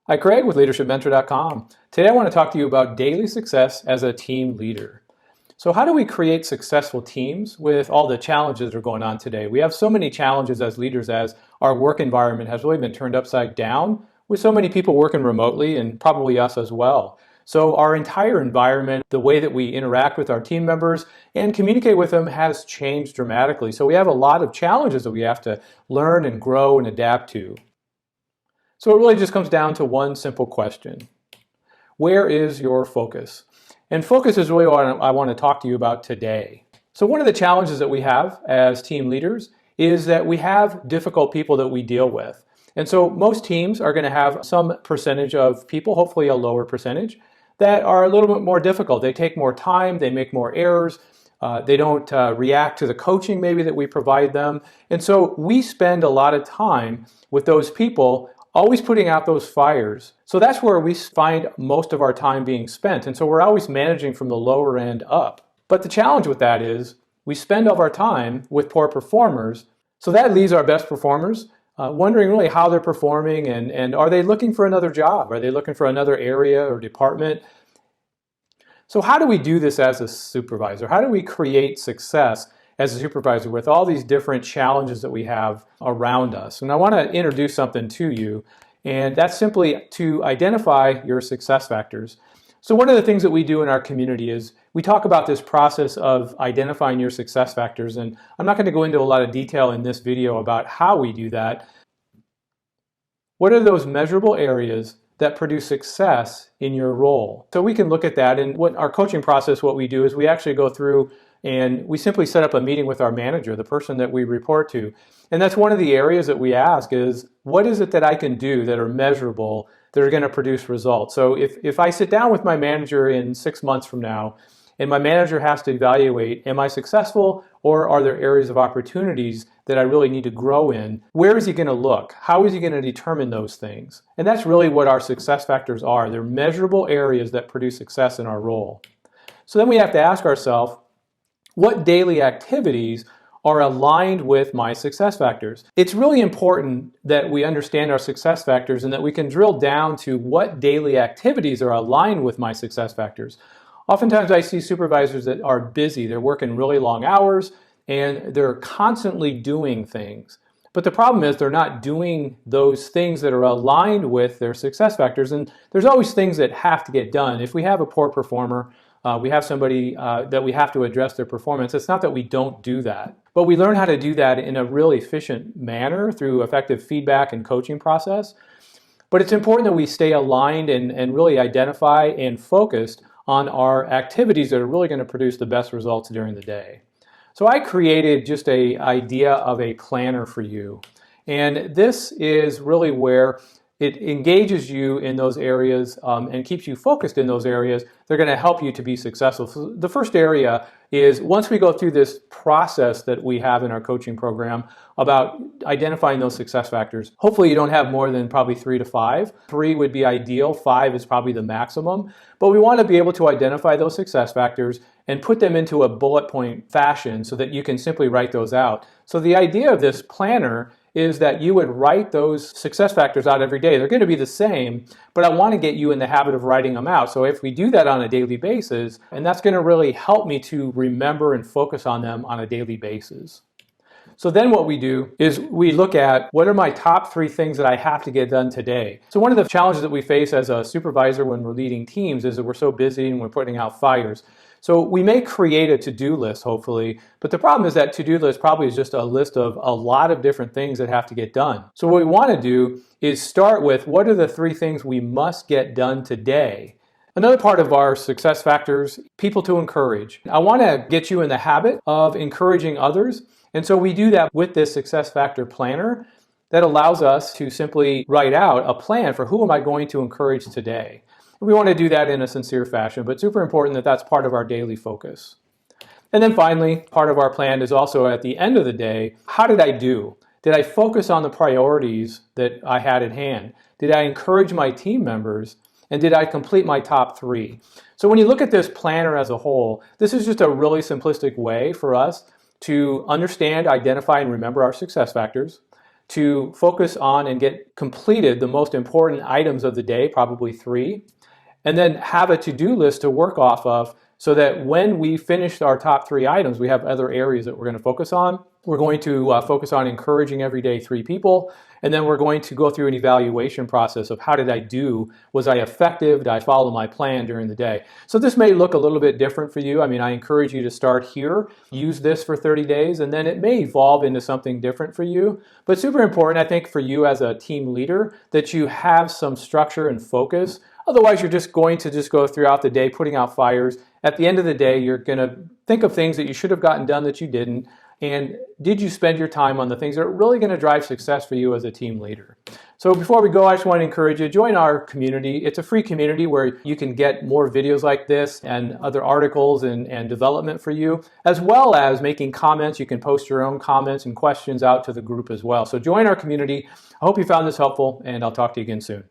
Hi, Craig with LeadershipMentor.com. Today I want to talk to you about daily success as a team leader. So how do we create successful teams with all the challenges that are going on today? We have so many challenges as leaders as our work environment has really been turned upside down with so many people working remotely and probably us as well. So our entire environment, the way that we interact with our team members and communicate with them has changed dramatically. So we have a lot of challenges that we have to learn and grow and adapt to. So it really just comes down to one simple question. Where is your focus? And focus is really what I want to talk to you about today. So one of the challenges that we have as team leaders is that we have difficult people that we deal with. And so most teams are going to have some percentage of people, hopefully a lower percentage, that are a little bit more difficult. They take more time, they make more errors, they don't react to the coaching maybe that we provide them. And so we spend a lot of time with those people always putting out those fires. So that's where we find most of our time being spent. And so we're always managing from the lower end up. But the challenge with that is we spend all of our time with poor performers. So that leaves our best performers wondering really how they're performing and are they looking for another job? Are they looking for another area or department? So how do we do this as a supervisor? How do we create success as a supervisor with all these different challenges that we have around us? And I want to introduce something to you, and that's simply to identify your success factors. So one of the things that we do in our community is we talk about this process of identifying your success factors, and I'm not going to go into a lot of detail in this video about how we do that. What are those measurable areas that produce success in your role? So we can look at that, and what our coaching process, what we do is we actually go through and we simply set up a meeting with our manager, the person that we report to. And that's one of the areas that we ask is, what is it that I can do that are measurable, that are going to produce results? So if I sit down with my manager in 6 months from now, and my manager has to evaluate, am I successful or are there areas of opportunities that I really need to grow in? Where is he going to look? How is he going to determine those things? And that's really what our success factors are. They're measurable areas that produce success in our role. So then we have to ask ourselves, what daily activities are aligned with my success factors? It's really important that we understand our success factors and that we can drill down to what daily activities are aligned with my success factors. Oftentimes I see supervisors that are busy, they're working really long hours and they're constantly doing things. But the problem is they're not doing those things that are aligned with their success factors, and there's always things that have to get done. If we have a poor performer, we have somebody that we have to address their performance. It's not that we don't do that, but we learn how to do that in a really efficient manner through effective feedback and coaching process. But it's important that we stay aligned and really identify and focused on our activities that are really going to produce the best results during the day. So I created just an idea of a planner for you. And this is really where it engages you in those areas and keeps you focused in those areas. They're going to help you to be successful. So the first area is once we go through this process that we have in our coaching program about identifying those success factors, hopefully you don't have more than probably 3 to 5. 3 would be ideal, 5 is probably the maximum. But we want to be able to identify those success factors and put them into a bullet point fashion so that you can simply write those out. So the idea of this planner is that you would write those success factors out every day. They're going to be the same, but I want to get you in the habit of writing them out. So if we do that on a daily basis, and that's going to really help me to remember and focus on them on a daily basis. So then what we do is we look at what are my top 3 things that I have to get done today. So one of the challenges that we face as a supervisor when we're leading teams is that we're so busy and we're putting out fires. So we may create a to-do list, hopefully, but the problem is that to-do list probably is just a list of a lot of different things that have to get done. So what we want to do is start with what are the 3 things we must get done today. Another part of our success factors, people to encourage. I want to get you in the habit of encouraging others, and so we do that with this success factor planner that allows us to simply write out a plan for who am I going to encourage today. We want to do that in a sincere fashion, but super important that that's part of our daily focus. And then finally, part of our plan is also at the end of the day, how did I do? Did I focus on the priorities that I had at hand? Did I encourage my team members? And did I complete my top 3? So when you look at this planner as a whole, this is just a really simplistic way for us to understand, identify, and remember our success factors, to focus on and get completed the most important items of the day, probably 3, and then have a to-do list to work off of so that when we finish our top 3 items, we have other areas that we're going to focus on. We're going to focus on encouraging every day 3 people, and then we're going to go through an evaluation process of how did I do? Was I effective? Did I follow my plan during the day? So this may look a little bit different for you. I mean, I encourage you to start here, use this for 30 days, and then it may evolve into something different for you. But super important, I think, for you as a team leader that you have some structure and focus. Otherwise, you're just going to go throughout the day putting out fires. At the end of the day, you're going to think of things that you should have gotten done that you didn't. And did you spend your time on the things that are really going to drive success for you as a team leader? So before we go, I just want to encourage you, join our community. It's a free community where you can get more videos like this and other articles and development for you, as well as making comments. You can post your own comments and questions out to the group as well. So join our community. I hope you found this helpful, and I'll talk to you again soon.